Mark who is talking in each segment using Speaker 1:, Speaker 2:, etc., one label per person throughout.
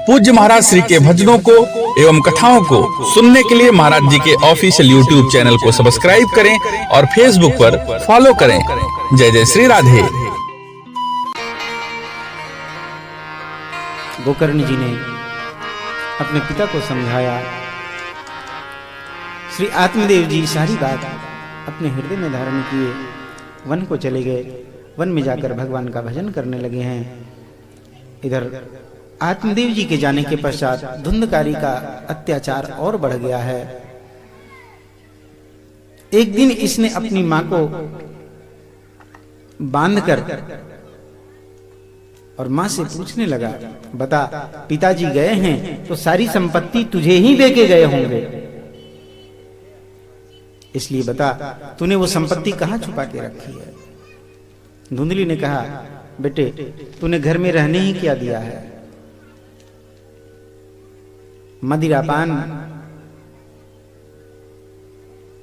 Speaker 1: पूज्य महाराज श्री के भजनों को एवं कथाओं को सुनने के लिए महाराज जी के ऑफिशियल यूट्यूब चैनल को सब्सक्राइब करें और फेसबुक पर फॉलो करें। जय जय श्री राधे।
Speaker 2: गोकर्ण जी ने अपने पिता को समझाया। श्री आत्मदेव जी सारी बात अपने हृदय में धारण किए, वन को चले गए। वन में जाकर भगवान का भजन करने लगे हैं। इधर आत्मदेव जी के जाने के पश्चात धुंधकारी का अत्याचार और बढ़ गया है। एक दिन इसने अपनी मां को बांधकर और मां से पूछने लगा, बता पिताजी गए हैं तो सारी संपत्ति तुझे ही दे के गए होंगे, इसलिए बता तूने वो संपत्ति कहां छुपा के रखी है। धुंधली ने कहा, बेटे तूने घर में रहने ही क्या दिया है। मदिरापान,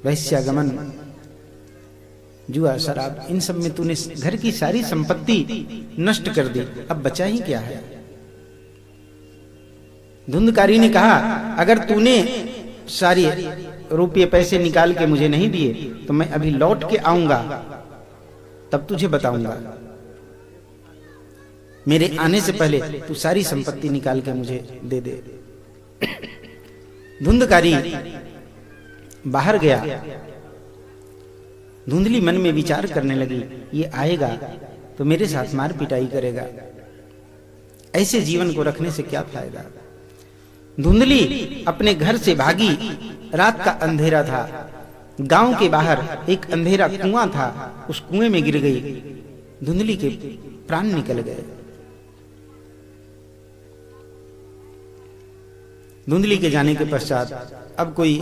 Speaker 2: वैश्यागमन, जुआ, शराब, इन सब में तूने घर की सारी संपत्ति नष्ट कर दी, अब बचा ही क्या है। धुंधकारी ने कहा, अगर तूने सारे रुपये पैसे निकाल के मुझे नहीं दिए तो मैं अभी लौट के आऊंगा, तब तुझे बताऊंगा। मेरे आने से पहले तू सारी संपत्ति निकाल के मुझे दे दे। धुंधकारी बाहर गया। धुंधली मन में विचार करने लगी, ये आएगा तो मेरे साथ मार पिटाई करेगा, ऐसे जीवन को रखने से क्या फायदा। धुंधली अपने घर से भागी। रात का अंधेरा था। गांव के बाहर एक अंधेरा कुआं था, उस कुएं में गिर गई। धुंधली के प्राण निकल गए। धुंधली के जाने के पश्चात अब कोई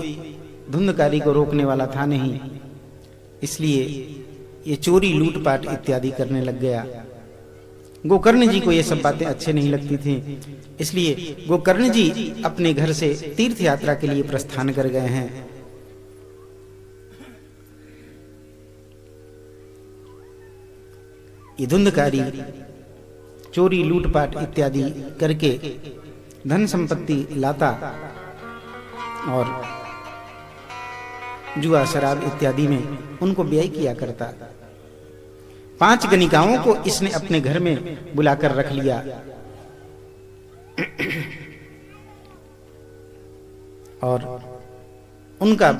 Speaker 2: धुंधकारी को रोकने वाला था नहीं, इसलिए ये चोरी, लूटपाट इत्यादि करने लग गया। गोकर्ण जी को ये सब बातें अच्छे नहीं लगती थी, इसलिए गोकर्ण जी अपने घर से तीर्थ यात्रा के लिए प्रस्थान कर गए हैं। ये धुंधकारी चोरी, लूटपाट इत्यादि करके धन संपत्ति लाता और जुआ, शराब इत्यादि में उनको व्यय किया करता। 5 गणिकाओं को इसने अपने घर में बुलाकर रख लिया। और उनका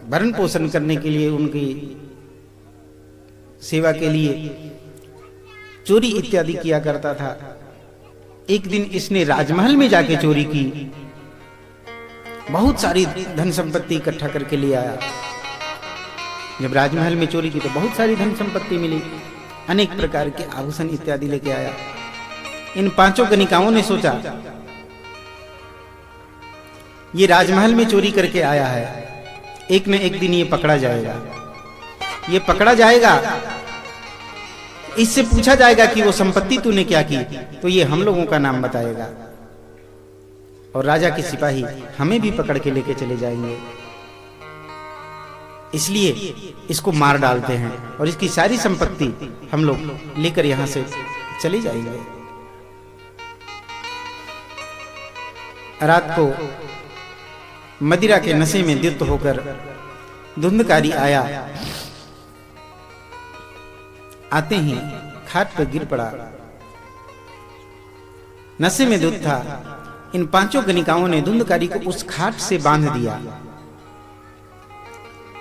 Speaker 2: भरण पोषण करने के लिए, उनकी सेवा के लिए चोरी इत्यादि किया करता था। एक दिन इसने राजमहल में जाके चोरी की, बहुत सारी धन संपत्ति इकट्ठा करके ले आया। जब राजमहल में चोरी की तो बहुत सारी धन संपत्ति मिली, अनेक प्रकार के आभूषण इत्यादि लेके आया। इन 5 गणिकाओं ने सोचा, ये राजमहल में चोरी करके आया है, एक न एक दिन ये पकड़ा जाएगा। ये पकड़ा जाएगा, इससे पूछा जाएगा कि वो संपत्ति तूने क्या की, तो ये हम लोगों का नाम बताएगा और राजा के सिपाही हमें भी पकड़ के लेके चले जाएंगे। इसलिए इसको मार डालते हैं और इसकी सारी संपत्ति हम लोग लेकर यहां से चले जाएंगे। रात को मदिरा के नशे में द्युत होकर धुंधकारी आया। आते ही खाट पर गिर पड़ा। नशे में धुत था। इन 5 गणिकाओं ने धुंधकारी को उस खाट से बांध दिया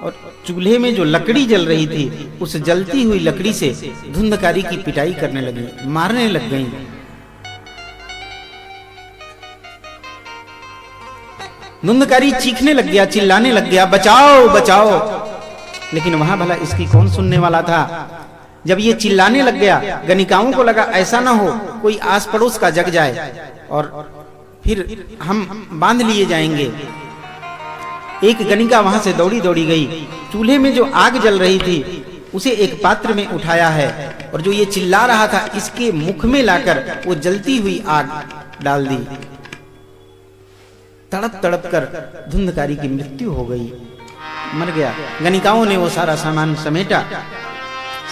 Speaker 2: और चूल्हे में जो लकड़ी जल रही थी, उस जलती हुई लकड़ी से धुंधकारी की पिटाई करने लगी, मारने लग गई। धुंधकारी चीखने लग गया, चिल्लाने लग गया, बचाओ बचाओ। लेकिन वहां भला इसकी कौन सुनने वाला था। जब ये चिल्लाने लग गया, गणिकाओं को लगा ऐसा ना हो कोई आस पड़ोस का जग जाए और फिर हम बांध लिए जाएंगे। एक गणिका वहां से दौड़ी दौड़ी गई। चूल्हे में जो आग जल रही थी उसे एक पात्र में उठाया है और जो ये चिल्ला रहा था इसके मुख में लाकर वो जलती हुई आग डाल दी। तड़प तड़प कर धुंधकारी की मृत्यु हो गई, मर गया। गणिकाओं ने वो सारा सामान समेटा,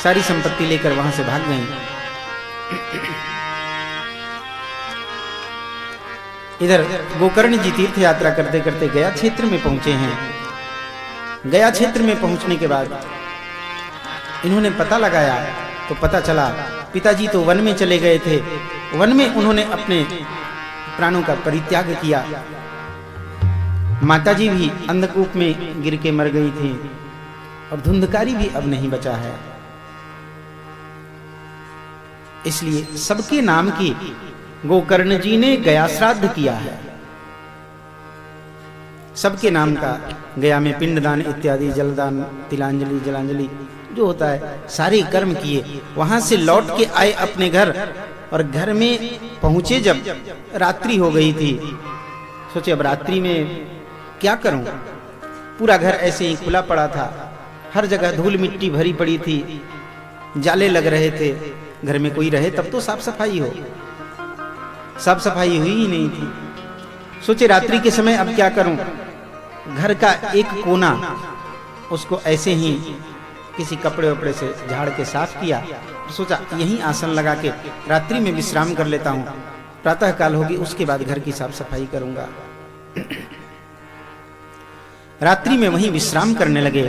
Speaker 2: सारी संपत्ति लेकर वहां से भाग गई। इधर गोकर्ण जी तीर्थ यात्रा करते करते गया क्षेत्र में पहुंचे हैं। गया क्षेत्र में पहुंचने के बाद इन्होंने पता लगाया तो पता चला पिताजी तो वन में चले गए थे। वन में उन्होंने अपने प्राणों का परित्याग किया। माताजी भी अंधकूप में गिर के मर गई थी और धुंधकारी भी अब नहीं बचा है। इसलिए सबके नाम की गोकर्ण जी ने गया श्राद्ध किया है। सबके नाम का गया में पिंडदान इत्यादि, जलदान, तिलांजलि, जलांजलि जो होता है, सारे कर्म किए। वहां से लौट के आए अपने घर और घर में पहुंचे जब रात्रि हो गई थी। सोचे अब रात्रि में क्या करूं, पूरा घर ऐसे ही खुला पड़ा था, हर जगह धूल मिट्टी भरी पड़ी थी, जाले लग रहे थे। घर में कोई रहे तब तो साफ सफाई हो, साफ सफाई हुई ही नहीं थी। सोचे रात्रि के समय अब क्या करूं, घर का एक कोना उसको ऐसे ही किसी कपड़े वपड़े से झाड़ के साफ किया। सोचा यहीं आसन लगा के रात्रि में विश्राम कर लेता हूं, प्रातः काल होगी उसके बाद घर की साफ सफाई करूंगा। रात्रि में वहीं विश्राम करने लगे।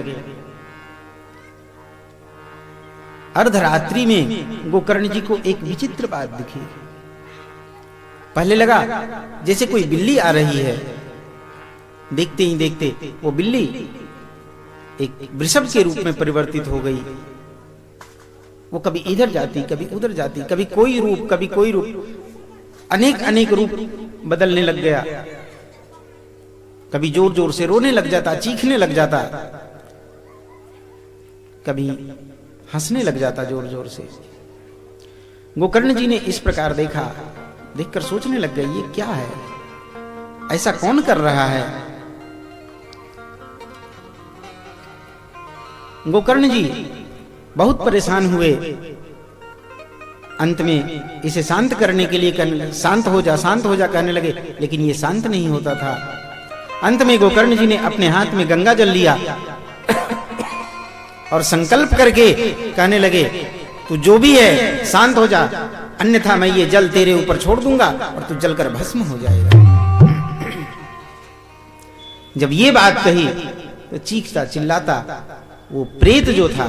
Speaker 2: अर्धरात्रि में गोकर्ण जी को एक विचित्र बात दिखी। पहले लगा जैसे कोई बिल्ली आ रही है, देखते ही देखते वो बिल्ली एक वृषभ के रूप में परिवर्तित हो गई। वो कभी इधर जाती, कभी उधर जाती, कभी कोई रूप, कभी कोई रूप, अनेक अनेक रूप बदलने लग गया। कभी जोर जोर से रोने लग जाता, चीखने लग जाता, कभी हंसने लग जाता जोर जोर से। गोकर्ण जी ने इस प्रकार देखा, देखकर सोचने लग गए ये क्या है, ऐसा कौन कर रहा है। गोकर्ण जी बहुत परेशान हुए। अंत में इसे शांत करने के लिए कहने, शांत हो जा कहने लगे, लेकिन ये शांत नहीं होता था। अंत में गोकर्ण जी ने अपने हाथ में गंगा जल लिया और संकल्प करके कहने लगे तू जो भी है शांत हो जा, अन्यथा मैं ये जल तेरे ऊपर छोड़ दूंगा और तू जलकर भस्म हो जाएगा। जब ये बात कही तो चीखता चिल्लाता वो प्रेत जो था,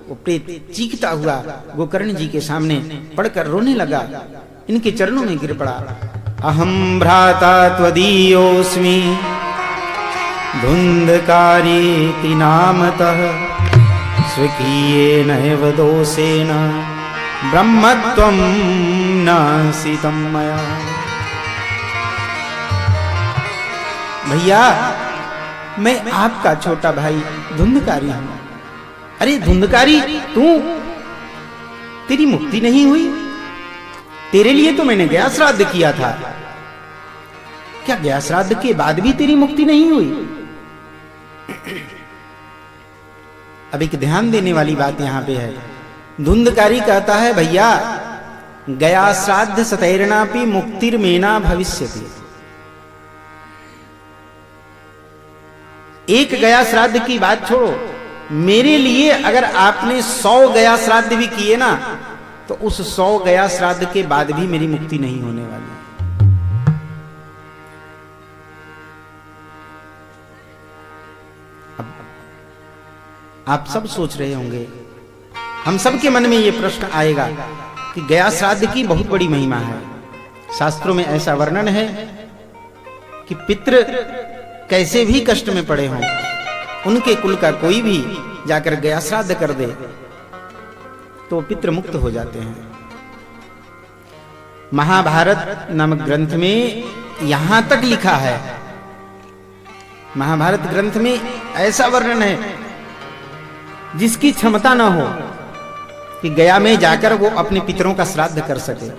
Speaker 2: वो प्रेत चीखता हुआ गोकर्ण जी के सामने पड़कर रोने लगा, इनके चरणों में गिर पड़ा। अहम भ्राता त्वदीयोस्मि धुंधकारीति नामतः स्वकीयेन एव दोषेण ब्रह्मत्वं नासितं मया। भैया मैं आपका छोटा भाई धुंधकारी हूं। अरे धुंधकारी तू, तेरी मुक्ति नहीं हुई? तेरे लिए तो मैंने गया श्राद्ध किया था, क्या गया श्राद्ध के बाद भी तेरी मुक्ति नहीं हुई? अब एक ध्यान देने वाली बात यहां पे है। धुंधकारी कहता है भैया गया श्राद्ध सतैर्णापि मुक्तिर्मेना भविष्यति। एक गया श्राद्ध की बात छोड़ो, मेरे लिए अगर आपने 100 गया श्राद्ध भी किए ना तो उस 100 गया श्राद्ध के बाद भी मेरी मुक्ति नहीं होने वाली। अब आप सब सोच रहे होंगे, हम सबके मन में यह प्रश्न आएगा कि गया श्राद्ध की बहुत बड़ी महिमा है। शास्त्रों में ऐसा वर्णन है कि पितृ कैसे भी कष्ट में पड़े हों, उनके कुल का कोई भी जाकर गया श्राद्ध कर दे तो पितृ मुक्त हो जाते हैं। महाभारत नामक ग्रंथ में यहां तक लिखा है, महाभारत ग्रंथ में ऐसा वर्णन है जिसकी क्षमता ना हो कि गया में जाकर वो अपने पितरों का श्राद्ध कर सके।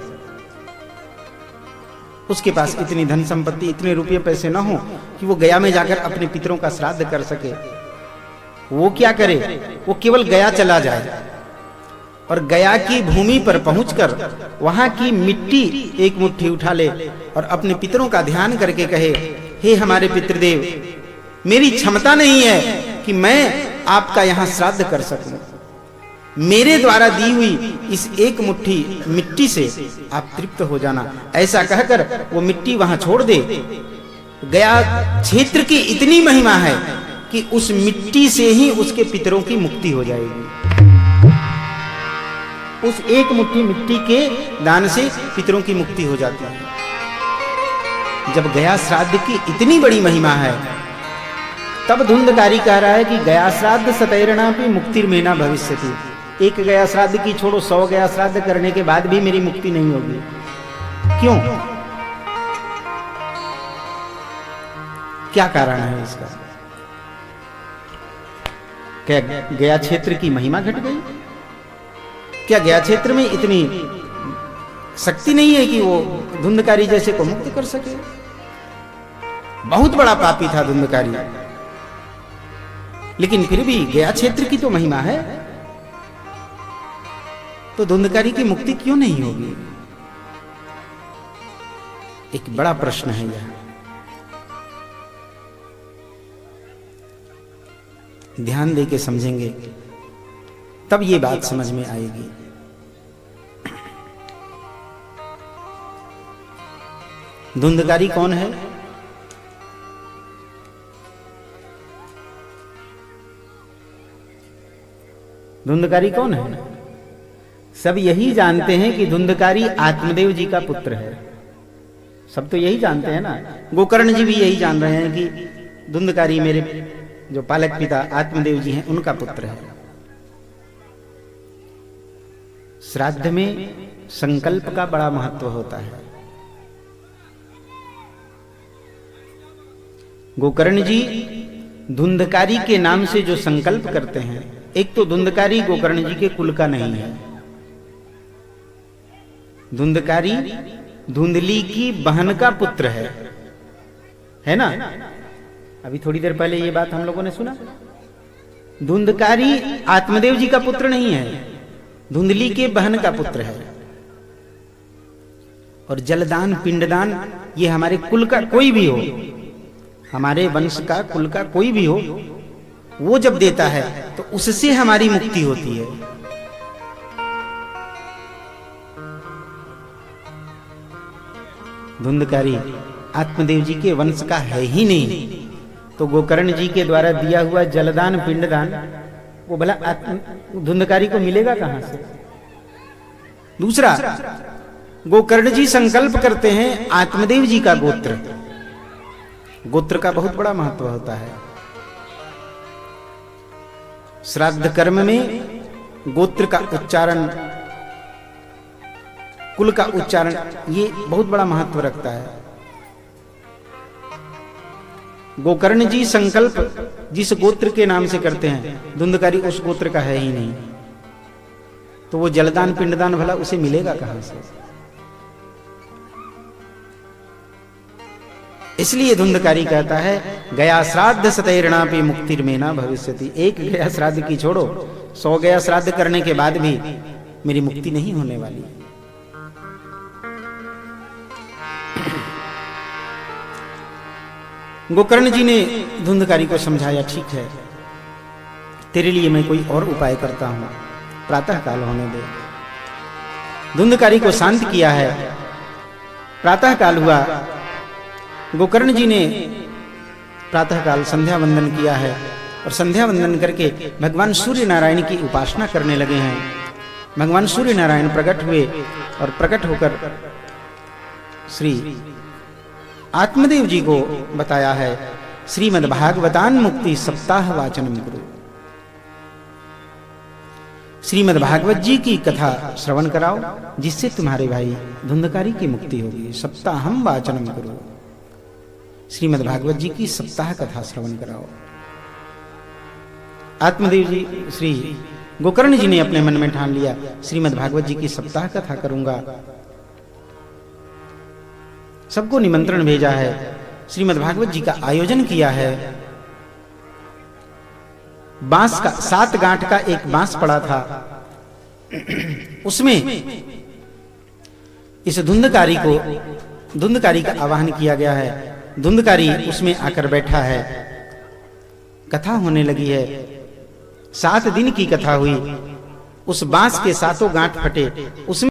Speaker 2: उसके पास इतनी धन संपत्ति, इतने रुपये पैसे ना हो कि वो गया में जाकर अपने पितरों का श्राद्ध कर सके। वो क्या करे, वो केवल गया चला जाए और गया की भूमि पर पहुंचकर वहां की मिट्टी एक मुट्ठी उठा ले और अपने पितरों का ध्यान करके कहे, हे हमारे पितृदेव, मेरी क्षमता नहीं है कि मैं आपका यहां श्राद्ध कर सकूं, मेरे द्वारा दी हुई इस एक मुट्ठी मिट्टी से आप तृप्त हो जाना। ऐसा कहकर वो मिट्टी वहां छोड़ दे। गया क्षेत्र की इतनी महिमा है कि उस मिट्टी से ही उसके पितरों की मुक्ति हो जाएगी। उस एक मुट्ठी मिट्टी के दान से पितरों की मुक्ति हो जाती है। जब गया श्राद्ध की इतनी बड़ी महिमा है, तब धुंधकारी कह रहा है कि गया श्राद्ध सतैरणा भी मुक्तिर्मेना भविष्यति। एक गया श्राद्ध की छोड़ो, 100 गया श्राद्ध करने के बाद भी मेरी मुक्ति नहीं होगी। क्यों? क्या कारण है इसका? क्या गया क्षेत्र की महिमा घट गई? क्या गया क्षेत्र में इतनी शक्ति नहीं है कि वो धुंधकारी जैसे को मुक्त कर सके? बहुत बड़ा पापी था धुंधकारी, लेकिन फिर भी गया क्षेत्र की तो महिमा है, तो धुंधकारी की मुक्ति क्यों नहीं होगी? एक बड़ा प्रश्न है यह। ध्यान दे के समझेंगे तब ये बात समझ में आएगी। धुंधकारी कौन है? धुंधकारी कौन है? सब यही जानते हैं कि धुंधकारी आत्मदेव जी का पुत्र है। सब तो यही जानते हैं ना। गोकर्ण जी भी यही जान रहे हैं कि धुंधकारी मेरे जो पालक पिता आत्मदेव जी हैं उनका पुत्र है। श्राद्ध में संकल्प का बड़ा महत्व होता है। गोकर्ण जी धुंधकारी के नाम से जो संकल्प करते हैं, एक तो धुंधकारी गोकर्ण जी के कुल का नहीं है। धुंधकारी धुंधली की बहन का पुत्र है ना? अभी थोड़ी देर पहले ये बात हम लोगों ने सुना। धुंधकारी आत्मदेव जी का पुत्र नहीं है, धुंधली के बहन का पुत्र है। और जलदान पिंडदान ये हमारे कुल का कोई भी हो, हमारे वंश का कुल का कोई भी हो, वो जब देता है तो उससे हमारी मुक्ति होती है। धुंधकारी आत्मदेव जी के वंश का है ही नहीं, तो गोकर्ण जी के द्वारा दिया हुआ जलदान पिंडदान वो भला धुंधकारी को मिलेगा कहां से? दूसरा, गोकर्ण जी संकल्प करते हैं आत्मदेव जी का गोत्र। गोत्र का बहुत बड़ा महत्व होता है। श्राद्ध कर्म में गोत्र का उच्चारण, कुल का उच्चारण, ये बहुत बड़ा महत्व रखता है। गोकर्ण जी संकल्प जिस गोत्र के नाम से करते हैं, धुंधकारी उस गोत्र का है ही नहीं, तो वो जलदान पिंडदान भला उसे मिलेगा कहां से? इसलिए धुंधकारी कहता है गया श्राद्ध सतैरणा पे मुक्तिर्मेना भविष्यति। एक गया श्राद्ध की छोड़ो, 100 गया श्राद्ध करने के बाद भी मेरी मुक्ति नहीं होने वाली। गोकर्ण जी ने धुंधकारी को समझाया, ठीक है तेरे लिए मैं कोई और उपाय करता हूं, प्रातः काल होने दे। धुंधकारी को शांत किया है। प्रातः काल हुआ, गोकर्ण जी ने प्रातः काल संध्या वंदन किया है और संध्या वंदन करके भगवान सूर्य नारायण की उपासना करने लगे हैं। भगवान सूर्य नारायण प्रकट हुए और प्रकट होकर श्री आत्मदेव जी को बताया है, श्रीमद् भागवतान मुक्ति सप्ताह वाचनम करो। श्रीमद् भागवत जी की कथा श्रवण कराओ, जिससे तुम्हारे भाई धुंधकारी की मुक्ति होगी। सप्ताहम वाचनम करो, श्रीमद् भागवत जी की सप्ताह कथा श्रवण कराओ। आत्मदेव जी, श्री गोकर्ण जी ने अपने मन में ठान लिया, श्रीमद् भागवत जी की सप्ताह कथा करूंगा। सबको निमंत्रण भेजा है, श्रीमद् भागवत जी का आयोजन किया है। बांस का 7 गांठ का एक बांस पड़ा था, उसमें इस धुंधकारी का आवाहन किया गया है। धुंधकारी उसमें आकर बैठा है। कथा होने लगी है। 7 दिन की कथा हुई उस बांस के सातों गांठ फटे, उसमें